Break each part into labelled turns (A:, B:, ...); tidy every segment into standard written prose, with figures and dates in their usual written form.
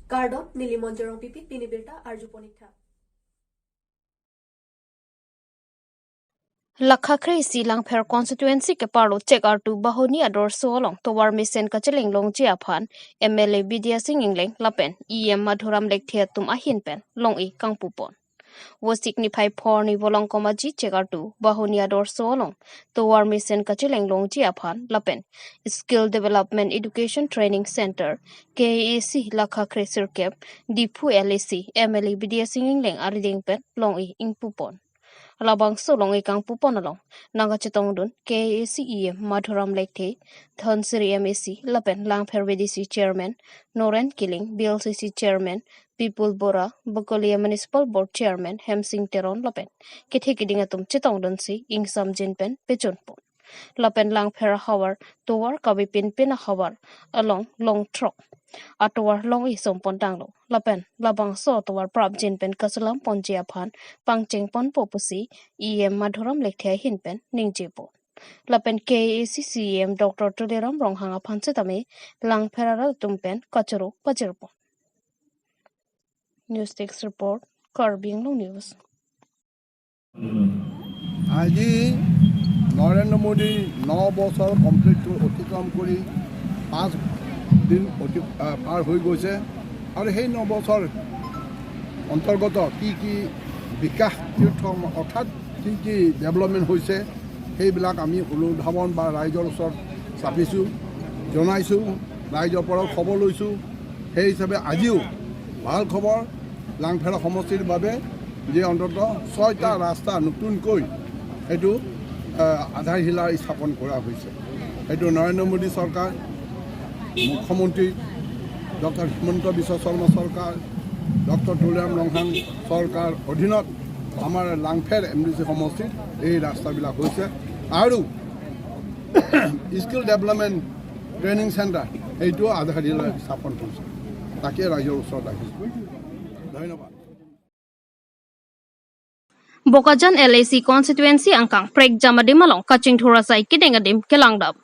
A: Gardon Nilimonjerong Pipit Pinibirta Arjuponikha.
B: Lakhakre silang pher constituency ke parlo check out to bahoni ador solong towar misen kacheling long jiaphan MLA Vidya Singh Ingleng lapen EM Madhuram Lekthia tum ahin pen long I kangpupon wo signify porni volong komaji check out to bahoni ador solong towar misen kacheling long jiaphan lapen skill development education training center KAC Lakhakre sirkep dipu LAC MLA Vidya Singh Ingleng ariding pen long I ingpupon Labang solong ikang puponalong naga chetong dun KACE Madhuram Lekte Dhansiri MAC Lapen Lang Pervedisi Chairman Noren Killing BLCC Chairman People Bora Bokolia Municipal Board Chairman Hemsing Teron Lapen Kithikiding atum chetong dun si Ingsam Jinpen Pechunpon Lapen Lang Per Hawar Towar Kabipin Pina Hawar along Long Trok Atowar long isom pontanglo lapen labang so towar prab jinpen kasalam ponjia phan pangcheng pon popusi EM Madhuram Lekthia hinpen ningjepo lapen KACCM Dr. Tuleram Ronghanga phansetame lang ferara tumpen kacharo pajirpo News Text Report Karbi Anglong News
C: আজি নৰেন্দ্ৰ মোদী 9 বছৰ complete অতিক্ৰম কৰি 5 দিন পাৰ হৈ গৈছে আৰু সেই 9 বছৰ অন্তৰ্গত কি বিকাশ তীৰ্থ অৰ্থাৎ কি ডেভেলপমেণ্ট হৈছে সেইবিলাক আমি অনুধাৱন বা ৰাইজৰ ওচৰত চাপিছোঁ জনাইছোঁ ৰাইজৰ পৰা খবৰ লৈছোঁ সেই হিচাপে আজিও ভাল খবৰ লাংফেৰা সমষ্টিৰ বাবে যে অন্তত 6টা ৰাস্তা নতুনকৈ এইটো আধাৰশিলা স্থাপন কৰা হৈছে এইটো নৰেন্দ্ৰ মোদী চৰকাৰ মুখ্যমন্ত্ৰী ডক্টৰ হিমন্ত বিশ্ব শৰ্মা চৰকাৰ ডক্টৰ তুলাৰাম ৰংহাং চৰকাৰ অধীনত আমাৰ লাংফেৰ MDC সমষ্টিত এই ৰাস্তাবিলাক হৈছে আৰু স্কিল ডেভেলপমেণ্ট ট্ৰেইনিং চেণ্টাৰ এইটো আধাৰশিলা স্থাপন কৰিছে তাকে ৰাইজৰ ওচৰত ৰাখিছোঁ ধন্যবাদ
B: Bokajan LAC constituency angkang prek jamadi malong kaching thurasai kidengadim kelangdam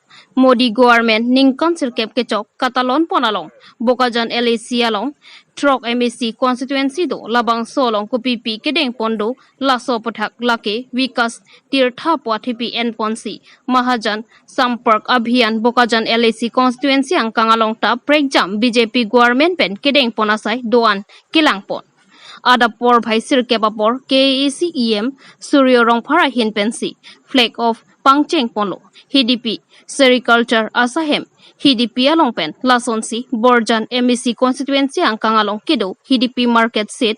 B: Modi government ningkan sirkep kechok katalon ponalong Bokajan LAC along Trok MAC constituency do labang solong kupipi kedeng pondo laso pathak lake vikas tirtha pwathipi enponsi Mahajan Sampark Abhiyan Bokajan LAC constituency angkang along ta prek jam BJP government pen kedeng ponasai doan kilangpon Adapor Bhai Sirkepapor KACEM Suryo Rongphara Hinpensi Flag of Pangcheng Ponlo HDP Sericulture Asahem HDP Alongpen Lasonsi Borjan MEC Constituency Angkang Along Kido HDP Market Seat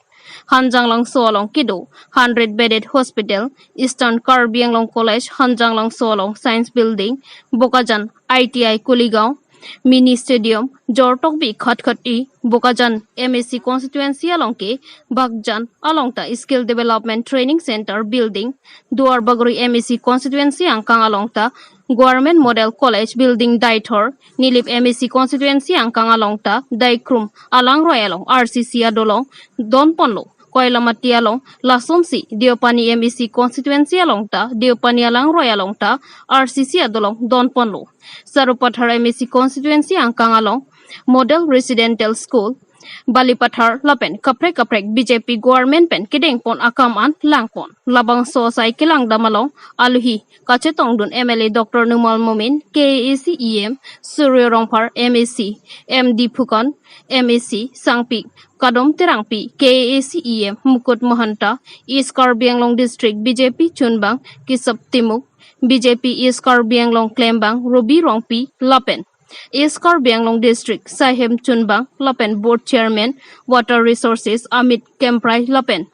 B: Hanjanglong So Along Kido 100 bedded hospital Eastern Karbi Anglong College Hanjanglong So Along Science Building Bokajan ITI Kuligaon Mini Stadium Jortokbi Khatkati Bokajan MAC constituency alongke Bagjan alongta Skill Development Training Center building Duar Bagori MAC constituency angkang alongta Government Model College building Daitor Nilip MAC constituency angkang alongta Daikrum Alang Royalong RCC Adolong Donponlo Koilamati along Lasonsi Diopani MEC constituency alongta Diopani Alang Royalongta RCC Adolong Donponlo Sarupathar MEC constituency angkang along Model Residential School Balipathar Lapen Kaprek BJP government pen kedeng pon akam an langpon labang so sai kelang damalong aluhi kachetong dun MLA Dr. Numal Momin KACEM Suryo Rongphar MAC MD Phukan MAC Sangpik Kadom Terangpi KACEM Mukut Mohanta East Karbi Anglong District BJP Chunbang Kisap Timuk BJP East Karbi Anglong Klembang Ruby Rongpi Lapen East Karbi Anglong District Sahem Chunbang Lapen Board Chairman Water Resources Amit Kemprai Lapen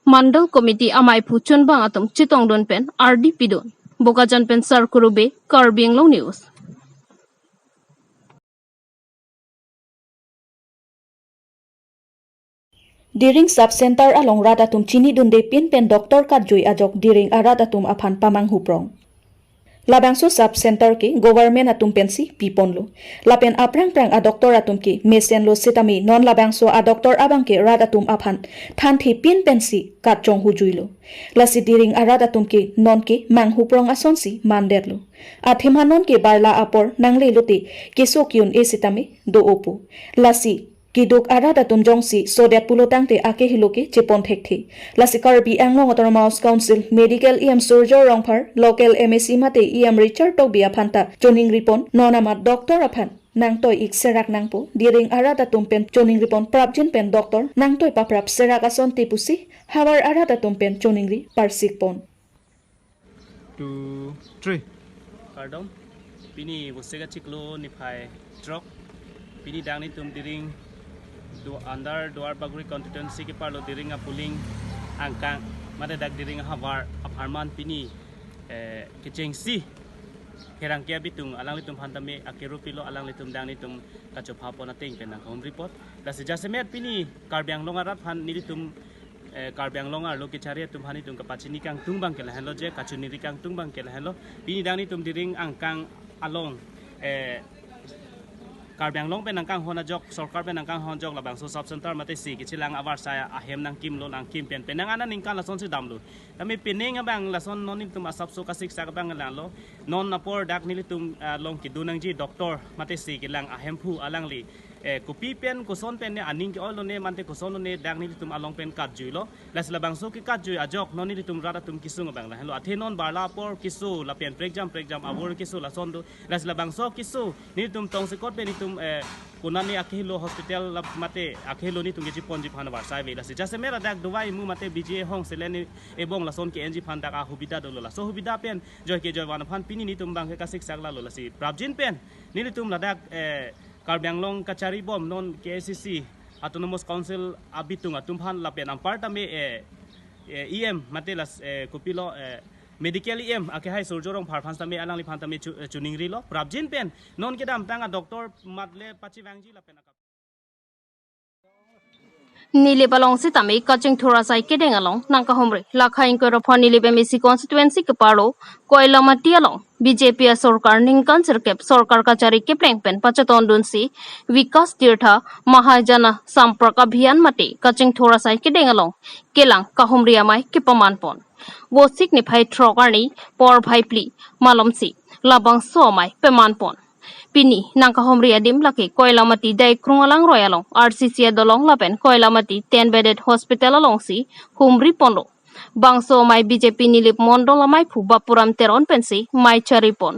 B: Mandal Committee Amai Phu Chunbang Atom Chitong Don Pen RDP Don Bokajan Pen Sarkurube Karbi Anglong News
D: Diring sub center along radatum chini dunde pen doktor kadjui ajok diring aradatum aphan pamang huprong Labangso sub center ke government atum pensi piponlo lapen aprang prang a doctor atum ke mesen lo sitami non labangso a doctor abang ke radatum aphan than thi pin pensi katchong hujuilo lasi diring aradatum ke non ke mang huprong asonsi manderlo athimanon ke barla apor nangle lote kesokyun e sitami do opo lasi Kiduk ara datum jongsi sodet pulotang te ake hiloki chepon thekthi lasi Karbi Anglong otor Mouse Council Medical EM Surgeon rongphar local MSc mate EM Richard Tobia phanta joning ripon nonama doctor aphan nang toy ik serak nangpo diring ara datum pen joning ripon prabjin pen doctor nang toy paprap serak ason tipusi hawar ara datum pen joning ri parsik pon
E: 2, 3 Pardon Pini busega chiklo ni phai drop Pini dang ni tum diring do under doar bagri constituency ke parlo diring a puling angkang made dak diring hawar aparman pini kecheng si herang kia bitung alang litum phantame akeru pilo alang litum dang ni tum kacho phapo na teng pen home report la se jasemet pini Karbi Anglong arat phan ni tum Karbi Anglong ar loke chari tum hani tum kapachini kang tungbang ke lahelo je kachuni ri kang tungbang ke lahelo pini dang ni tum diring angkang along Karbi Anglong pen angkang hona jok sarkar pen angkang hon jok labang so sub center mate si kichilang avar saya ahem nang kim lo nang kim pen penang ana ningkan lason si damlu tami pening abang lason nonim tum asap so kasik sak bang lalo non napor dak nili tum long kidunang ji doktor mate si kilang ahem phu alang li kopi pen kuson pen ne aning ki olo ne mante kuson ne dak nili tum along pen kat jui lo las labang so ki kat jui ajok non nili tum rada tum kisung abang la hello athenon barla por kisu la pen preexam awor kisu lason do las labang so kisu nili tum tong se kot pen tum kunani akhilo hospital mate akhilo ni tungi jipon ji phana warsai ve lasi jase mera dak duwai mu mate bj hong seleni ebong lason ke enji phan dak a hubida dolo la so hubida pen joy ke joy wan phan pini ni tum bang ke kasik sakla lo lasi prabjin pen ni tum ladak Karbi Anglong kachari bom non KCC autonomous council abitung atum phan la pen ampar tame em mate las kopilo medical em ake hai surjorong pharphans tame alang li phan tame chuning ri lo prabjin pen non ke dam tanga doctor matle pachi wangji la pen
B: Nili balong si tami kaching thora sai kedeng along nangka homre lakha ingko rophon nili bemisi constituency ke paro koila mati along BJP sarkar ningkan sirkep sarkar kachari ke plengpen pachaton dunsi vikas tirtha mahajana samprak abhiyan mate kaching thora sai kedeng along kelang kahomri amai ke pamanpon wosik ni phai trokarni por bhai pli malomsi labang so amai pemanpon Pini nangka homri adim laki koilamati dai krungalang royalong RCC dolong lapen koilamati 10-bedded hospital along si humri ponlo bangso mai BJP nilip mondol amai phu bapuram teron pensi mai charipon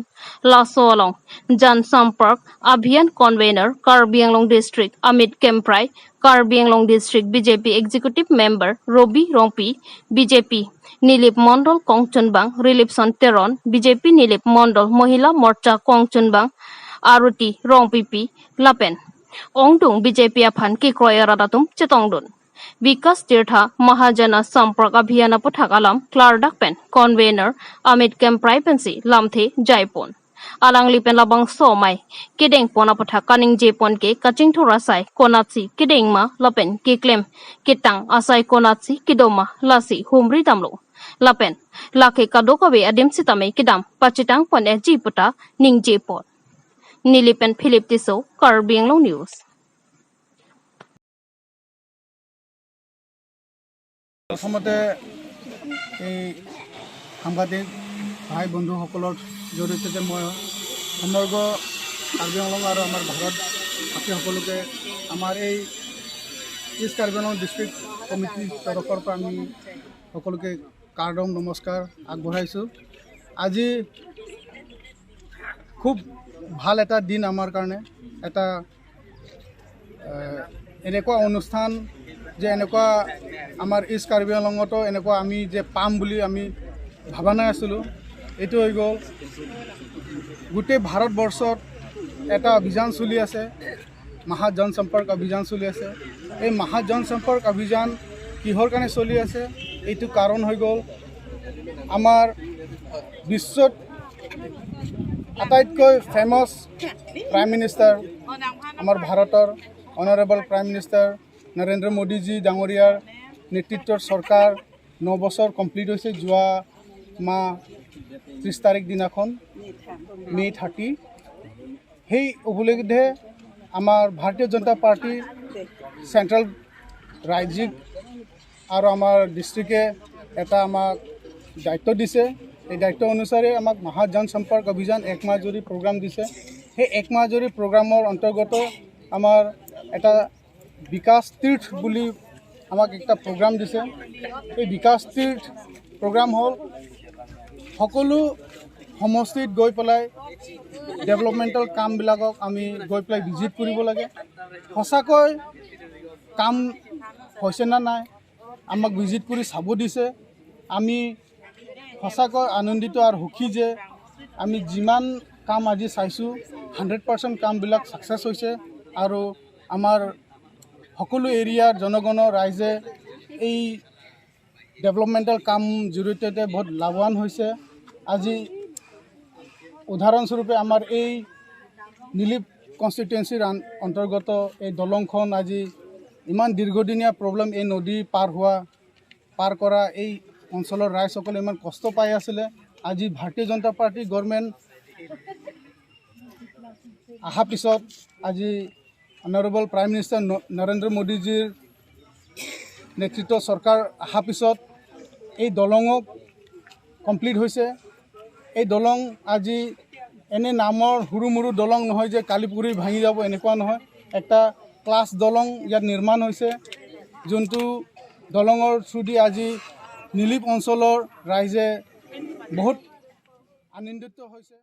B: laso along jan sampark abhiyan convener Karbi Anglong district Amit Kemprai Karbi Anglong district BJP executive member Robi Rompi BJP nilip mondol kongchunbang relief son teron BJP nilip mondol mohila morcha kongchunbang Aruti rong pipi lapen ongtung BJP aphan ki kroyara datum chetongdun Vikas Tirtha Mahajana Samprak Abhiyana Puthakalam Clardak pen convener Amit Kemprai pensi lamthe jaipon alang lipen labang somai kideng pona puthak kaning jepon ke kaching thora sai konatsi kideng ma lapen ki claim kitang asai konatsi kidoma lasi humri damlo lapen lakhe kadokabe adim sitame kidam pachitang pon ji puta ning jepon Nilipen Philip Tiso, Karbi Anglong News.
F: প্ৰথমতে এই সাংবাদিক ভাই বন্ধুসকলৰ জৰিয়তে মই সমগ্ৰ কাৰ্বি আংলং আৰু আমাৰ ভাৰতবাসী সকলোকে আমাৰ এই ইষ্ট কাৰ্বি আংলং ডিষ্ট্ৰিক্ট কমিটিৰ তৰফৰ পৰা আমি সকলোকে কাৰ্ডম নমস্কাৰ আগবঢ়াইছোঁ আজি খুব ভাল এটা দিন আমাৰ কাৰণে এটা এনেকুৱা অনুষ্ঠান যে এনেকুৱা আমাৰ ইষ্ট কাৰ্বি আংলঙতো এনেকুৱা আমি যে পাম বুলি আমি ভাবা নাই আছিলোঁ এইটো হৈ গ'ল গোটেই ভাৰতবৰ্ষত এটা অভিযান চলি আছে মহা জনসম্পৰ্ক অভিযান চলি আছে এই মহা জনসম্পৰ্ক অভিযান কিহৰ কাৰণে চলি আছে এইটো কাৰণ হৈ গ'ল আমাৰ বিশ্বত আটাইতকৈ ফেমাছ প্ৰাইম মিনিষ্টাৰ আমাৰ ভাৰতৰ honourable prime minister Narendra Modiji ডাঙৰীয়াৰ নেতৃত্বৰ চৰকাৰ 9 বছৰ কমপ্লিট হৈছে যোৱা মাহ 30 তাৰিখ দিনাখন মে 30 সেই উপলক্ষে আমাৰ ভাৰতীয় জনতা পাৰ্টি চেণ্ট্ৰেল ৰাজ্যিক আৰু আমাৰ ডিষ্ট্ৰিক্টে এটা আমাক দায়িত্ব দিছে এই দায়িত্ব অনুসাৰে আমাক মহা জনসম্পৰ্ক অভিযান এক মাহ জুৰি প্ৰগ্ৰাম দিছে সেই এক মাহ জুৰি প্ৰগ্ৰামৰ অন্তৰ্গত আমাৰ এটা বিকাশ তীৰ্থ বুলি আমাক একটা প্ৰগ্ৰাম দিছে। এই বিকাশ তীৰ্থ প্ৰগ্ৰাম হ'ল সকলো সমষ্টিত গৈ পেলাই ডেভেলপমেণ্টেল কামবিলাকক আমি গৈ পেলাই ভিজিট কৰিব লাগে। সঁচাকৈ কাম হৈছে না নাই আমাক ভিজিট কৰি চাব দিছে। আমি সঁচাকৈ আনন্দিত আৰু সুখী যে আমি যিমান কাম আজি চাইছোঁ 100% কামবিলাক ছাকচেছ হৈছে আৰু আমাৰ সকলো এৰিয়াৰ জনগণৰ ৰাইজে এই ডেভেলপমেণ্টেল কাম জৰিয়তে বহুত লাভৱান হৈছে। আজি উদাহৰণস্বৰূপে আমাৰ এই নিলিপ কনষ্টিটুৱেঞ্চিৰ অন্তৰ্গত এই দলংখন আজি ইমান দীৰ্ঘদিনীয়া প্ৰব্লেম, এই নদী পাৰ কৰা এই অঞ্চলৰ ৰাইজসকলে ইমান কষ্ট পাই আছিলে। আজি ভাৰতীয় জনতা পাৰ্টি গভৰ্ণমেণ্ট অহাৰ পিছত আজি অনাৰেবল প্ৰাইম মিনিষ্টাৰ নৰেন্দ্ৰ মোদীজীৰ নেতৃত্ব চৰকাৰ অহাৰ পিছত এই দলঙক কমপ্লিট হৈছে। এই দলং আজি এনে নামৰ সৰু মৰু দলং নহয় যে কালি পুৰি ভাঙি যাব, এনেকুৱা নহয়। একটা ক্লাছ দলং ইয়াত নিৰ্মাণ হৈছে, যোনটো দলঙৰ থ্ৰুদি আজি নিলিপ অঞ্চলৰ ৰাইজে বহুত আনন্দিত হৈছে।